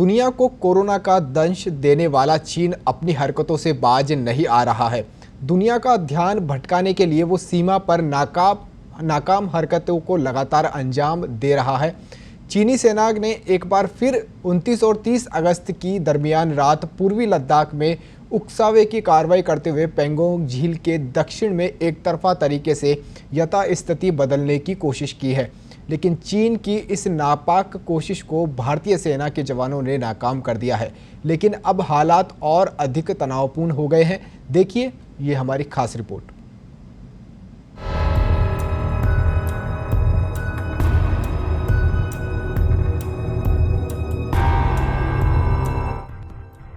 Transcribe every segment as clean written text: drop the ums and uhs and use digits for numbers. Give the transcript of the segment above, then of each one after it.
दुनिया को कोरोना का दंश देने वाला चीन अपनी हरकतों से बाज नहीं आ रहा है। दुनिया का ध्यान भटकाने के लिए वो सीमा पर नाकाम हरकतों को लगातार अंजाम दे रहा है। चीनी सेना ने एक बार फिर 29 और 30 अगस्त की दरमियान रात पूर्वी लद्दाख में उकसावे की कार्रवाई करते हुए पेंगोंग झील के दक्षिण में एक तरफा तरीके से यथास्थिति बदलने की कोशिश की है, लेकिन चीन की इस नापाक कोशिश को भारतीय सेना के जवानों ने नाकाम कर दिया है। लेकिन अब हालात और अधिक तनावपूर्ण हो गए हैं। देखिए ये हमारी खास रिपोर्ट।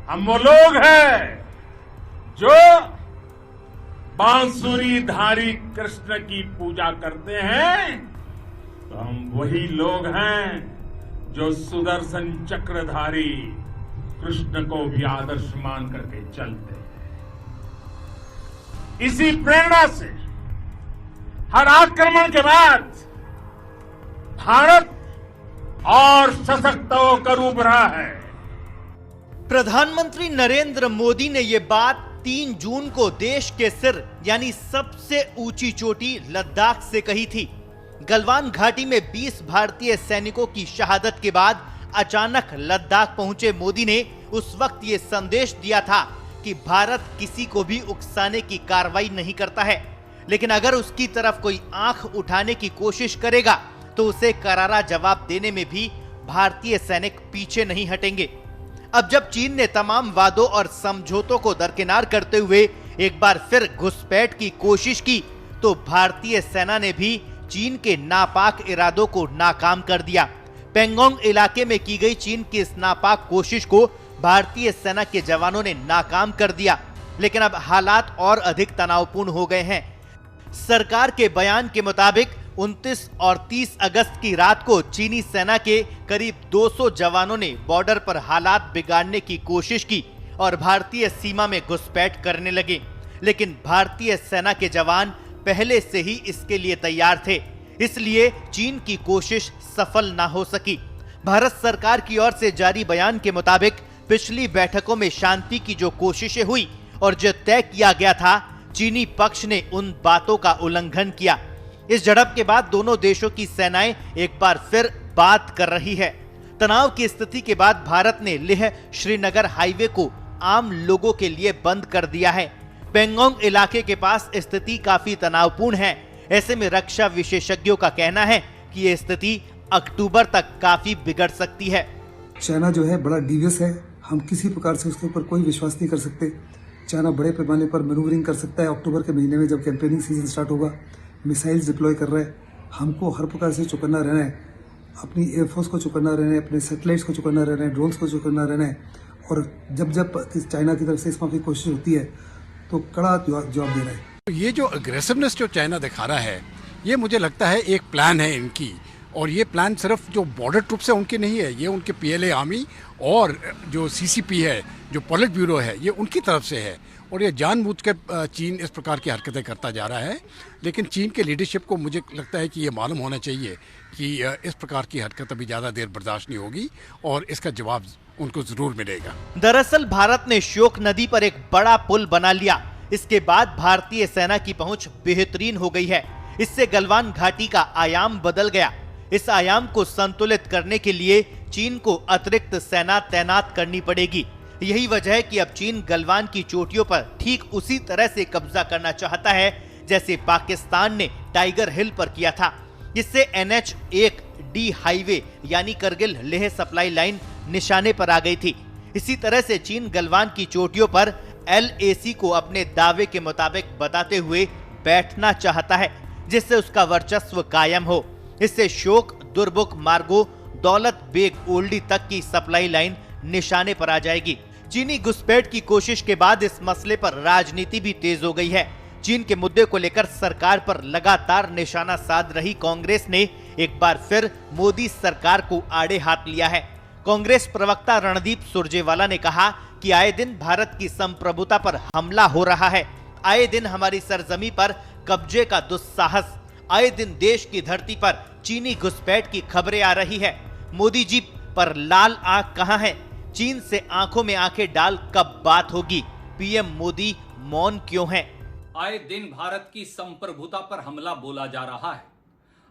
हम वो लोग हैं जो बांसुरी धारी कृष्ण की पूजा करते हैं, तो हम वही लोग हैं जो सुदर्शन चक्रधारी कृष्ण को भी आदर्श मान करके चलते हैं। इसी प्रेरणा से हर आक्रमण के बाद भारत और सशक्त होकर उभरा है। प्रधानमंत्री नरेंद्र मोदी ने यह बात 3 जून को देश के सिर यानी सबसे ऊंची चोटी लद्दाख से कही थी। गलवान घाटी में 20 भारतीय सैनिकों की शहादत के बाद अचानक लद्दाख पहुंचे मोदी ने उस वक्त ये संदेश दिया था कि भारत किसी को भी उकसाने की कार्रवाई नहीं करता है, लेकिन अगर उसकी तरफ कोई आंख उठाने की कोशिश करेगा तो उसे करारा जवाब देने में भी भारतीय सैनिक पीछे नहीं हटेंगे। अब जब चीन ने तमाम वादों और समझौतों को दरकिनार करते हुए एक बार फिर घुसपैठ की कोशिश की, तो भारतीय सेना ने भी चीन के नापाक इरादों को नाकाम कर दिया। पेंगोंग इलाके में की गई चीन की इस नापाक कोशिश को भारतीय सेना के जवानों ने नाकाम कर दिया, लेकिन अब हालात और अधिक तनावपूर्ण हो गए हैं। सरकार के बयान के मुताबिक 29 और 30 अगस्त की रात को चीनी सेना के करीब 200 जवानों ने बॉर्डर पर हालात बिगाड़ने की कोशिश की और भारतीय सीमा में घुसपैठ करने लगे, लेकिन भारतीय सेना के जवान पहले से ही इसके लिए तैयार थे, इसलिए चीन की कोशिश सफल ना हो सकी। भारत सरकार की ओर से जारी बयान के मुताबिक पिछली बैठकों में शांति की जो कोशिशें हुई और जो तय किया गया था, चीनी पक्ष ने उन बातों का उल्लंघन किया। इस झड़प के बाद दोनों देशों की सेनाएं एक बार फिर बात कर रही है। तनाव की स्थिति के बाद भारत ने लेह श्रीनगर हाईवे को आम लोगों के लिए बंद कर दिया है। पेंगोंग इलाके के पास स्थिति काफी तनावपूर्ण है। ऐसे में रक्षा विशेषज्ञों का कहना है कि ये स्थिति अक्टूबर तक काफी बिगड़ सकती है। चाइना जो है बड़ा डिवियस है, हम किसी प्रकार से उसके ऊपर कोई विश्वास नहीं कर सकते। चाइना बड़े पैमाने पर मैनूवरिंग कर सकता है। अक्टूबर के महीने में जब कैंपेनिंग सीजन स्टार्ट होगा, मिसाइल्स डिप्लॉय कर रहे हैं। हमको हर प्रकार से चौकन्ना रहना है, अपनी एयरफोर्स को चौकन्ना रहना है, अपने सैटेलाइट्स को चौकन्ना रहना है, ड्रोन्स को चौकन्ना रहना है। और जब चाइना की तरफ से इसमें कोई कोशिश होती है तो कड़ा जवाब देना है। ये जो अग्रेसिवनेस जो चाइना दिखा रहा है, ये मुझे लगता है एक प्लान है इनकी, और ये प्लान सिर्फ जो बॉर्डर ट्रूप्स है उनकी नहीं है, ये उनके पीएलए आर्मी और जो सीसीपी है, जो पॉलिट ब्यूरो है, ये उनकी तरफ से है। और ये जानबूझ के चीन इस प्रकार की हरकतें करता जा रहा है। लेकिन चीन के लीडरशिप को मुझे लगता है कि ये मालूम होना चाहिए कि इस प्रकार की हरकत अभी ज़्यादा देर बर्दाश्त नहीं होगी और इसका जवाब उनको ज़रूर मिलेगा। दरअसल भारत ने श्योक नदी पर एक बड़ा पुल बना लिया। इसके बाद भारतीय सेना की पहुंच बेहतरीन हो गई है। इससे गलवान घाटी का आयाम बदल गया। इस आयाम को संतुलित करने के लिए चीन को अतिरिक्त सेना तैनात करनी पड़ेगी। यही वजह है कि अब चीन गलवान की चोटियों पर ठीक उसी तरह से कब्जा करना चाहता है जैसे पाकिस्तान ने टाइगर हिल पर किया था। इससे NH-1D हाईवे यानी करगिल लेह सप्लाई लाइन निशाने पर आ गई थी। इसी तरह से चीन गलवान की चोटियों पर LAC को अपने दावे के मुताबिक बताते हुए बैठना चाहता है, जिससे उसका वर्चस्व कायम हो। इससे श्योक, दुर्बुक, मार्गो, दौलत बेग ओल्डी तक की सप्लाई लाइन निशाने पर आ जाएगी। चीनी घुसपैठ की कोशिश के बाद इस मसले पर राजनीति भी तेज हो गई है। चीन के मुद्दे को लेकर सरकार पर लगातार निशाना साध रही कांग्रेस ने एक बार फिर मोदी सरकार को आड़े हाथ लिया है। कांग्रेस प्रवक्ता रणदीप सुरजेवाला ने कहा कि आए दिन भारत की संप्रभुता पर हमला हो रहा है, आए दिन हमारी सरजमी पर कब्जे का दुस्साहस, आए दिन देश की धरती पर चीनी घुसपैठ की खबरें आ रही है। मोदी जी पर लाल आंख कहां है? चीन से आंखों में आंखें डाल कब बात होगी? पीएम मोदी मौन क्यों हैं? आए दिन भारत की संप्रभुता पर हमला बोला जा रहा है।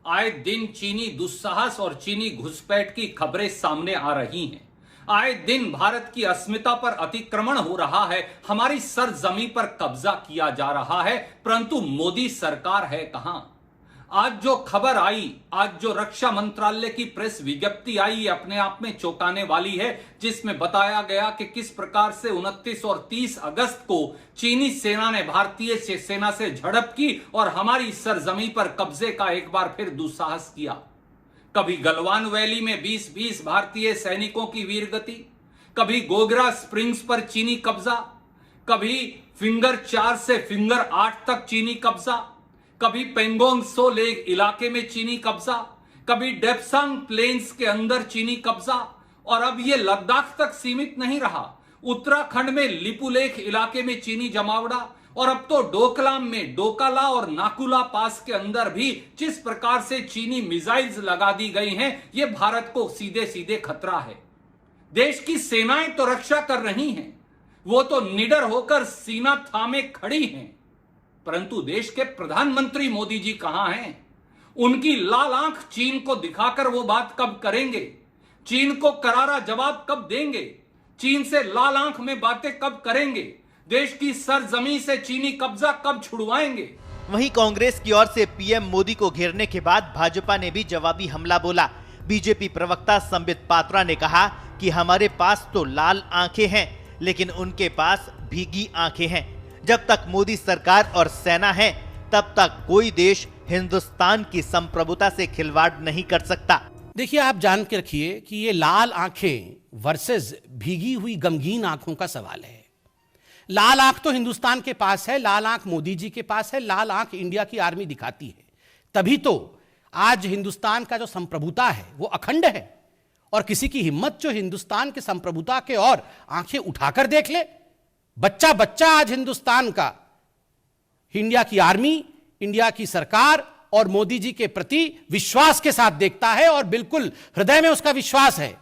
आए दिन चीनी दुस्साहस और चीनी घुसपैठ की खबरें सामने आ रही हैं। आए दिन भारत की अस्मिता पर अतिक्रमण हो रहा है, हमारी सरजमी पर कब्जा किया जा रहा है, परंतु मोदी सरकार है कहां? आज जो खबर आई, आज जो रक्षा मंत्रालय की प्रेस विज्ञप्ति आई, ये अपने आप में चौंकाने वाली है, जिसमें बताया गया कि किस प्रकार से 29 और 30 अगस्त को चीनी सेना ने भारतीय सेना से झड़प की और हमारी सरजमी पर कब्जे का एक बार फिर दुस्साहस किया। कभी गलवान वैली में 20-20 भारतीय सैनिकों की वीरगति, कभी गोगरा स्प्रिंग्स पर चीनी कब्जा, कभी फिंगर 4 से फिंगर 8 तक चीनी कब्जा, कभी पेंगोंग सो लेक इलाके में चीनी कब्जा, कभी डेप्सांग प्लेन्स के अंदर चीनी कब्जा, और अब यह लद्दाख तक सीमित नहीं रहा। उत्तराखंड में लिपुलेख इलाके में चीनी जमावड़ा, और अब तो डोकलाम में डोकाला और नाकुला पास के अंदर भी जिस प्रकार से चीनी मिसाइल्स लगा दी गई हैं, यह भारत को सीधे सीधे खतरा है। देश की सेनाएं तो रक्षा कर रही हैं, वो तो निडर होकर सीना थामे खड़ी हैं, परंतु देश के प्रधानमंत्री मोदी जी कहां हैं? उनकी लाल आंख चीन को दिखाकर वो बात कब करेंगे? चीन को करारा जवाब कब देंगे? चीन से लाल आंख में बातें कब करेंगे? देश की सरजमी से चीनी कब्जा कब छुड़वाएंगे? वहीं कांग्रेस की ओर से पीएम मोदी को घेरने के बाद भाजपा ने भी जवाबी हमला बोला। बीजेपी प्रवक्ता संबित पात्रा ने कहा कि हमारे पास तो लाल आंखें हैं, लेकिन उनके पास भीगी आंखें हैं। जब तक मोदी सरकार और सेना है, तब तक कोई देश हिंदुस्तान की संप्रभुता से खिलवाड़ नहीं कर सकता। देखिए, आप जान के रखिए कि ये लाल आंखें वर्सेस भीगी हुई गमगीन आंखों का सवाल है। लाल आंख तो हिंदुस्तान के पास है, लाल आंख मोदी जी के पास है, लाल आंख इंडिया की आर्मी दिखाती है। तभी तो आज हिंदुस्तान का जो संप्रभुता है वो अखंड है, और किसी की हिम्मत जो हिंदुस्तान के संप्रभुता के और आंखें उठाकर देख ले। बच्चा बच्चा आज हिंदुस्तान का इंडिया की आर्मी, इंडिया की सरकार और मोदी जी के प्रति विश्वास के साथ देखता है, और बिल्कुल हृदय में उसका विश्वास है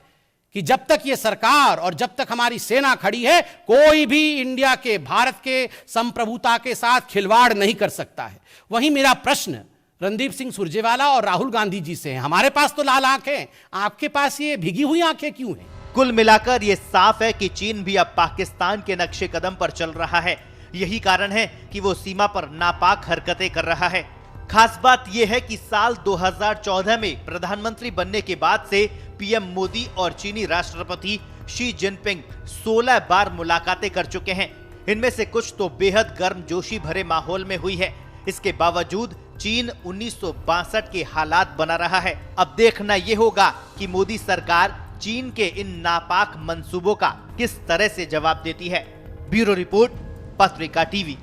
कि जब तक ये सरकार और जब तक हमारी सेना खड़ी है, कोई भी इंडिया के, भारत के संप्रभुता के साथ खिलवाड़ नहीं कर सकता है। वहीं मेरा प्रश्न रणदीप सिंह सुरजेवाला और राहुल गांधी जी से है। हमारे पास तो लाल आंखें, आपके पास ये भीगी हुई आंखें क्यों हैं? कुल मिलाकर यह साफ है कि चीन भी अब पाकिस्तान के नक्शे कदम पर चल रहा है। यही कारण है कि वो सीमा पर नापाक हरकतें कर रहा है। खास बात यह है कि साल 2014 में प्रधानमंत्री बनने के बाद से पीएम मोदी और चीनी राष्ट्रपति शी जिनपिंग 16 बार मुलाकातें कर चुके हैं। इनमें से कुछ तो बेहद गर्मजोशी भरे माहौल में हुई है। इसके बावजूद चीन 1962 के हालात बना रहा है। अब देखना यह होगा कि मोदी सरकार चीन के इन नापाक मंसूबों का किस तरह से जवाब देती है। ब्यूरो रिपोर्ट, पत्रिका टीवी।